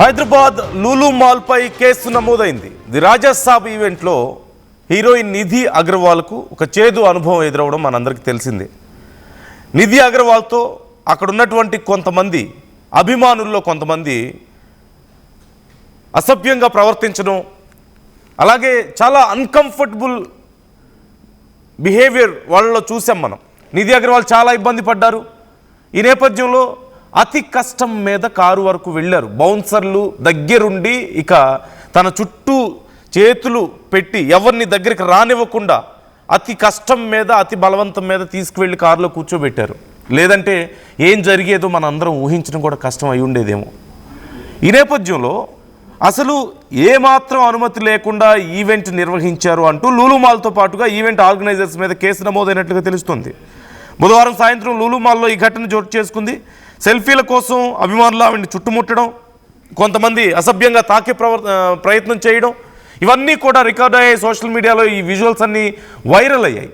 Hyderabad Lulu mall పై case నమోదైంది. The Raja Saab ఈవెంట్లో heroine నిధి అగర్వాల్కు ఒక చేదు అనుభవం ఎదురవడం మనందరికీ తెలిసిందే. నిధి అగర్వాల్తో అక్కడ ఉన్నటువంటి కొంతమంది అభిమానుల్లో కొంతమంది అసభ్యంగా ప్రవర్తించడం, అలాగే చాలా అన్కంఫర్టబుల్ బిహేవియర్ వాళ్ళలో చూసాం మనం. నిధి అగర్వాల్ చాలా ఇబ్బంది పడ్డారు. ఈ నేపథ్యంలో అతి కష్టం మీద కారు వరకు వెళ్ళారు. బౌన్సర్లు దగ్గరుండి ఇక తన చుట్టూ చేతులు పెట్టి ఎవరిని దగ్గరికి రానివ్వకుండా అతి కష్టం మీద అతి బలవంతం మీద తీసుకువెళ్ళి కారులో కూర్చోబెట్టారు. లేదంటే ఏం జరిగేదో మన అందరం ఊహించడం కూడా కష్టం అయి ఉండేదేమో. ఈ నేపథ్యంలో అసలు ఏమాత్రం అనుమతి లేకుండా ఈవెంట్ నిర్వహించారు అంటూ లూలు మాల్తో పాటుగా ఈవెంట్ ఆర్గనైజర్స్ మీద కేసు నమోదైనట్లుగా తెలుస్తుంది. బుధవారం సాయంత్రం లూలు మాల్లో ఈ ఘటన చోటు చేసుకుంది. సెల్ఫీల కోసం అభిమానులు ఆవిడని చుట్టుముట్టడం, కొంతమంది అసభ్యంగా తాకే ప్రయత్నం చేయడం, ఇవన్నీ కూడా రికార్డ్ అయ్యాయి. సోషల్ మీడియాలో ఈ విజువల్స్ అన్నీ వైరల్ అయ్యాయి.